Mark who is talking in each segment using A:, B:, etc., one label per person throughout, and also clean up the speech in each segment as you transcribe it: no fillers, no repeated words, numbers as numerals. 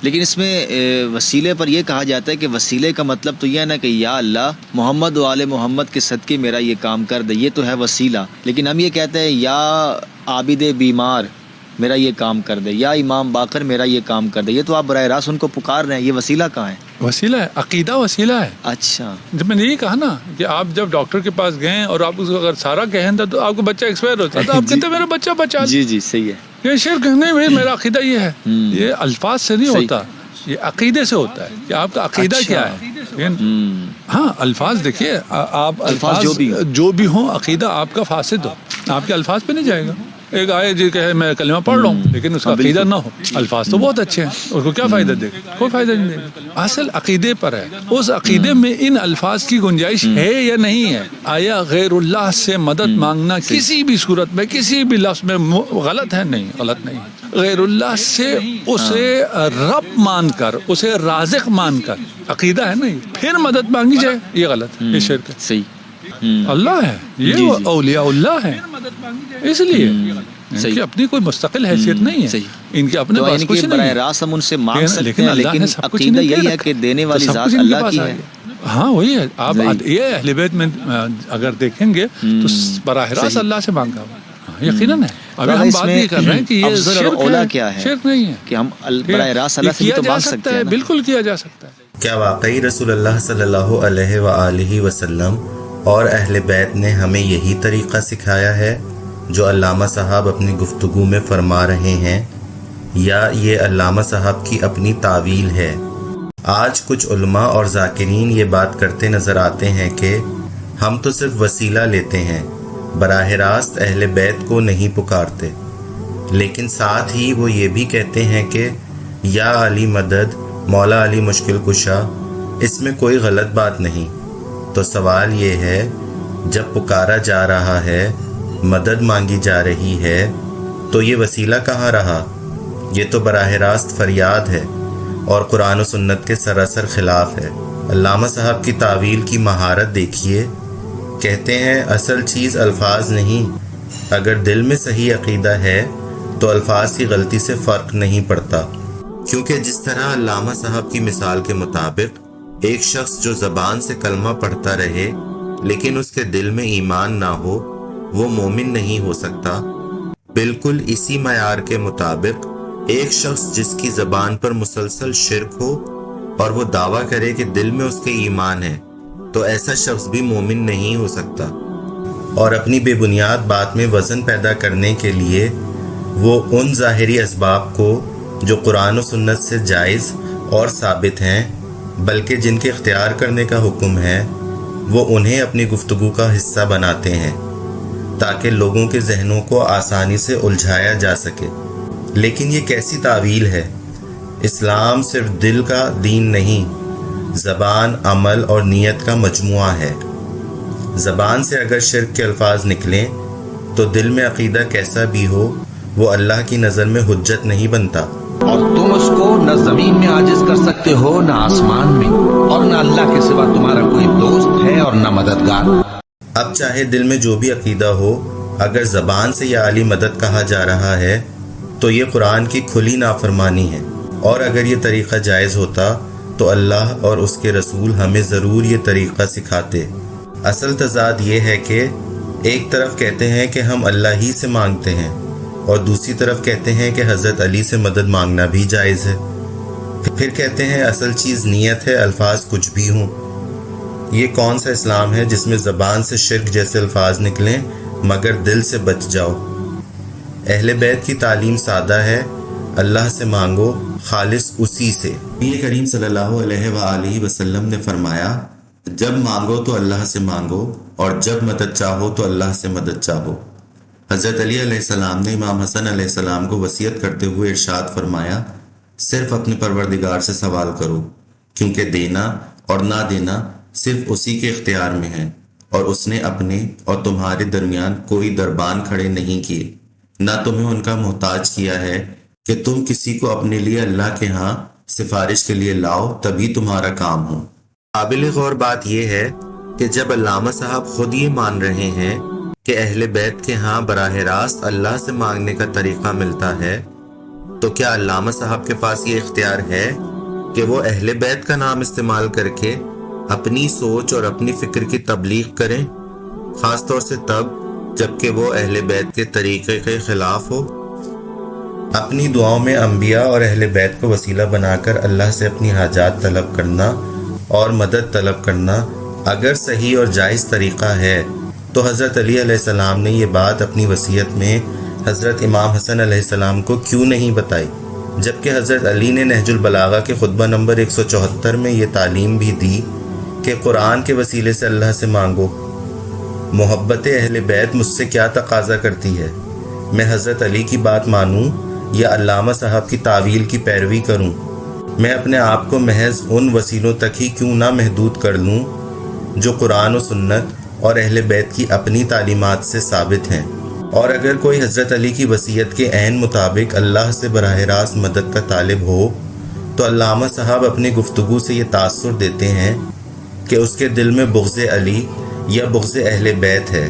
A: لیکن اس میں وسیلے پر یہ کہا جاتا ہے کہ وسیلے کا مطلب تو یہ ہے نا کہ یا اللہ محمد و آل محمد کے صدقے میرا یہ کام کر دے، یہ تو ہے وسیلہ. لیکن ہم یہ کہتے ہیں یا عابد بیمار میرا یہ کام کر دے، یا امام باقر میرا یہ کام کر دے. یہ تو آپ براہ راست ان کو پکار رہے ہیں، یہ وسیلہ کہاں ہے؟
B: وسیلہ ہے، عقیدہ وسیلہ ہے.
A: اچھا،
B: جب میں نے یہ کہا نا کہ آپ جب ڈاکٹر کے پاس گئے اور آپ اس کو اگر سارا کہیں تو آپ کو بچہ ایکسپائر ہوتا ہے تو آپ کہتے ہیں میرا بچہ بچا.
A: جی جی صحیح ہے.
B: یہ شرک نہیں بھائی، میرا عقیدہ یہ ہے. یہ الفاظ سے نہیں ہوتا، یہ عقیدے سے ہوتا ہے کہ آپ کا عقیدہ کیا ہے. ہاں الفاظ دیکھیے، آپ الفاظ جو بھی ہوں، عقیدہ آپ کا فاسد ہو، آپ کے الفاظ پہ نہیں جائے گا. ایک آئے جی کہ میں کلمہ پڑھ رہا ہوں لیکن اس کا عقیدہ نہ ہو، الفاظ تو بہت اچھے ہیں، اس کو کیا فائدہ دے گا؟ کوئی فائدہ نہیں دے گا. اصل عقیدے پر ہے، اس عقیدے میں ان الفاظ کی گنجائش ہے یا نہیں ہے. آیا غیر اللہ سے مدد مانگنا کسی بھی صورت میں کسی بھی لفظ میں غلط ہے؟ نہیں، غلط نہیں. غیر اللہ سے اسے رب مان کر، اسے رازق مان کر، عقیدہ ہے نہیں، پھر مدد مانگی جائے، یہ غلط ہے، یہ شرک ہے.
A: صحیح.
B: اللہ ہے، یہ اولیاء اللہ ہے، اس لیے ان کی اپنی کوئی مستقل حیثیت نہیں ہے، ان کے اپنے پاس کچھ نہیں ہے.
A: براہ راست ہم ان سے مانگ سکتے ہیں، لیکن
B: سب کچھ
A: عقیدہ یہی ہے کہ دینے والی ذات اللہ کی ہے.
B: ہاں وہی ہے. آپ یہ اہل بیت میں اگر دیکھیں گے تو براہ راست اللہ سے مانگا ہوا یقیناً ہے. ابھی ہم بات نہیں کر رہے ہیں کہ یہ شرک
A: کیا ہے،
B: شرک نہیں ہے
A: کہ ہم براہ راست اللہ سے بھی تو مانگ سکتے ہیں.
B: بالکل کیا جا سکتا ہے.
C: کیا واقعی رسول اللہ صلی اللہ علیہ وآلہ وسلم اور اہل بیت نے ہمیں یہی طریقہ سکھایا ہے جو علامہ صاحب اپنی گفتگو میں فرما رہے ہیں، یا یہ علامہ صاحب کی اپنی تعویل ہے؟ آج کچھ علماء اور ذاکرین یہ بات کرتے نظر آتے ہیں کہ ہم تو صرف وسیلہ لیتے ہیں، براہ راست اہل بیت کو نہیں پکارتے. لیکن ساتھ ہی وہ یہ بھی کہتے ہیں کہ یا علی مدد، مولا علی مشکل کشا، اس میں کوئی غلط بات نہیں. تو سوال یہ ہے، جب پکارا جا رہا ہے، مدد مانگی جا رہی ہے، تو یہ وسیلہ کہاں رہا؟ یہ تو براہ راست فریاد ہے اور قرآن و سنت کے سراسر خلاف ہے. علامہ صاحب کی تعویل کی مہارت دیکھیے. کہتے ہیں اصل چیز الفاظ نہیں، اگر دل میں صحیح عقیدہ ہے تو الفاظ کی غلطی سے فرق نہیں پڑتا. کیونکہ جس طرح علامہ صاحب کی مثال کے مطابق ایک شخص جو زبان سے کلمہ پڑھتا رہے لیکن اس کے دل میں ایمان نہ ہو، وہ مومن نہیں ہو سکتا، بالکل اسی معیار کے مطابق ایک شخص جس کی زبان پر مسلسل شرک ہو اور وہ دعویٰ کرے کہ دل میں اس کے ایمان ہے، تو ایسا شخص بھی مومن نہیں ہو سکتا. اور اپنی بے بنیاد بات میں وزن پیدا کرنے کے لیے وہ ان ظاہری اسباب کو جو قرآن و سنت سے جائز اور ثابت ہیں بلکہ جن کے اختیار کرنے کا حکم ہے، وہ انہیں اپنی گفتگو کا حصہ بناتے ہیں تاکہ لوگوں کے ذہنوں کو آسانی سے الجھایا جا سکے. لیکن یہ کیسی تعویل ہے؟ اسلام صرف دل کا دین نہیں، زبان، عمل اور نیت کا مجموعہ ہے. زبان سے اگر شرک کے الفاظ نکلیں تو دل میں عقیدہ کیسا بھی ہو وہ اللہ کی نظر میں حجت نہیں بنتا.
D: اور تم اس کو نہ زمین میں عاجز کر سکتے ہو نہ آسمان میں، اور نہ اللہ کے سوا تمہارا کوئی دوست ہے اور نہ مددگار.
C: اب چاہے دل میں جو بھی عقیدہ ہو، اگر زبان سے یا علی مدد کہا جا رہا ہے تو یہ قرآن کی کھلی نافرمانی ہے. اور اگر یہ طریقہ جائز ہوتا تو اللہ اور اس کے رسول ہمیں ضرور یہ طریقہ سکھاتے. اصل تضاد یہ ہے کہ ایک طرف کہتے ہیں کہ ہم اللہ ہی سے مانگتے ہیں اور دوسری طرف کہتے ہیں کہ حضرت علی سے مدد مانگنا بھی جائز ہے. پھر کہتے ہیں اصل چیز نیت ہے، الفاظ کچھ بھی ہوں. یہ کون سا اسلام ہے جس میں زبان سے شرک جیسے الفاظ نکلیں مگر دل سے بچ جاؤ؟ اہل بیت کی تعلیم سادہ ہے، اللہ سے مانگو، خالص اسی سے. نبی کریم صلی اللہ علیہ وآلہ وسلم نے فرمایا، جب مانگو تو اللہ سے مانگو اور جب مدد چاہو تو اللہ سے مدد چاہو. حضرت علی علیہ السلام نے امام حسن علیہ السلام کو وصیت کرتے ہوئے ارشاد فرمایا، صرف اپنے پروردگار سے سوال کرو، کیونکہ دینا اور نہ دینا صرف اسی کے اختیار میں ہے، اور اس نے اپنے اور تمہارے درمیان کوئی دربان کھڑے نہیں کیے، نہ تمہیں ان کا محتاج کیا ہے کہ تم کسی کو اپنے لیے اللہ کے ہاں سفارش کے لیے لاؤ تبھی تمہارا کام ہو. قابل غور بات یہ ہے کہ جب علامہ صاحب خود یہ مان رہے ہیں کہ اہل بیت کے ہاں براہ راست اللہ سے مانگنے کا طریقہ ملتا ہے، تو کیا علامہ صاحب کے پاس یہ اختیار ہے کہ وہ اہل بیت کا نام استعمال کر کے اپنی سوچ اور اپنی فکر کی تبلیغ کریں، خاص طور سے تب جبکہ وہ اہل بیت کے طریقے کے خلاف ہو؟ اپنی دعاؤں میں انبیاء اور اہل بیت کو وسیلہ بنا کر اللہ سے اپنی حاجات طلب کرنا اور مدد طلب کرنا اگر صحیح اور جائز طریقہ ہے تو حضرت علی علیہ السلام نے یہ بات اپنی وصیت میں حضرت امام حسن علیہ السلام کو کیوں نہیں بتائی، جبکہ حضرت علی نے نہج البلاغہ کے خطبہ نمبر 174 میں یہ تعلیم بھی دی کہ قرآن کے وسیلے سے اللہ سے مانگو۔ محبت اہل بیت مجھ سے کیا تقاضا کرتی ہے؟ میں حضرت علی کی بات مانوں یا علامہ صاحب کی تعویل کی پیروی کروں؟ میں اپنے آپ کو محض ان وسیلوں تک ہی کیوں نہ محدود کر لوں جو قرآن و سنت اور اہل بیت کی اپنی تعلیمات سے ثابت ہیں؟ اور اگر کوئی حضرت علی کی وصیت کے عین مطابق اللہ سے براہ راست مدد کا طالب ہو تو علامہ صاحب اپنی گفتگو سے یہ تاثر دیتے ہیں کہ اس کے دل میں بغض علی یا بغض اہل بیت ہے،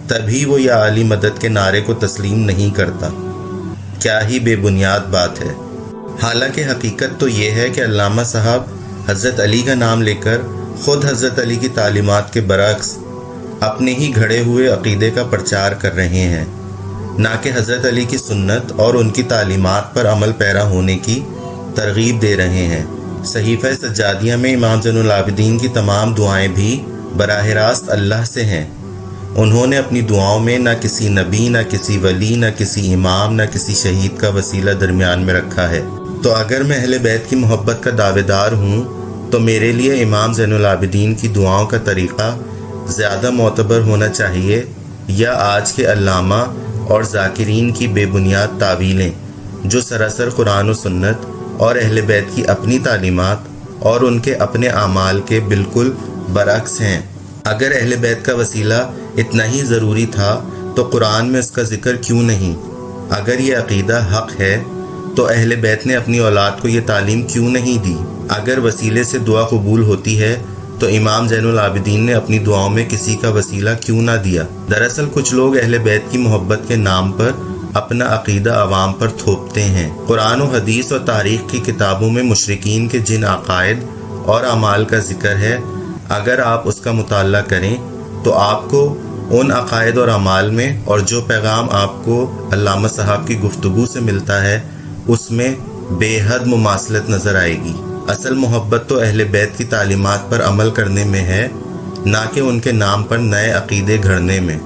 C: تبھی وہ یا علی مدد کے نعرے کو تسلیم نہیں کرتا۔ کیا ہی بے بنیاد بات ہے۔ حالانکہ حقیقت تو یہ ہے کہ علامہ صاحب حضرت علی کا نام لے کر خود حضرت علی کی تعلیمات کے برعکس اپنے ہی گھڑے ہوئے عقیدے کا پرچار کر رہے ہیں، نہ کہ حضرت علی کی سنت اور ان کی تعلیمات پر عمل پیرا ہونے کی ترغیب دے رہے ہیں۔ صحیفہ سجادیہ میں امام زین العابدین کی تمام دعائیں بھی براہ راست اللہ سے ہیں۔ انہوں نے اپنی دعاؤں میں نہ کسی نبی، نہ کسی ولی، نہ کسی امام، نہ کسی شہید کا وسیلہ درمیان میں رکھا ہے۔ تو اگر میں اہل بیت کی محبت کا دعوے دار ہوں تو میرے لیے امام زین العابدین کی دعاؤں کا طریقہ زیادہ معتبر ہونا چاہیے یا آج کے علامہ اور ذاکرین کی بے بنیاد تعویلیں جو سراسر قرآن و سنت اور اہل بیت کی اپنی تعلیمات اور ان کے اپنے اعمال کے بالکل برعکس ہیں؟ اگر اہل بیت کا وسیلہ اتنا ہی ضروری تھا تو قرآن میں اس کا ذکر کیوں نہیں؟ اگر یہ عقیدہ حق ہے تو اہل بیت نے اپنی اولاد کو یہ تعلیم کیوں نہیں دی؟ اگر وسیلے سے دعا قبول ہوتی ہے تو امام زین العابدین نے اپنی دعاؤں میں کسی کا وسیلہ کیوں نہ دیا؟ دراصل کچھ لوگ اہل بیت کی محبت کے نام پر اپنا عقیدہ عوام پر تھوپتے ہیں۔ قرآن و حدیث اور تاریخ کی کتابوں میں مشرکین کے جن عقائد اور اعمال کا ذکر ہے، اگر آپ اس کا مطالعہ کریں تو آپ کو ان عقائد اور اعمال میں اور جو پیغام آپ کو علامہ صاحب کی گفتگو سے ملتا ہے اس میں بے حد مماثلت نظر آئے گی۔ اصل محبت تو اہل بیت کی تعلیمات پر عمل کرنے میں ہے، نہ کہ ان کے نام پر نئے عقیدے گھڑنے میں۔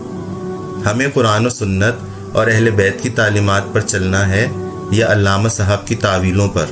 C: ہمیں قرآن و سنت اور اہل بیت کی تعلیمات پر چلنا ہے یا علامہ صاحب کی تعویلوں پر؟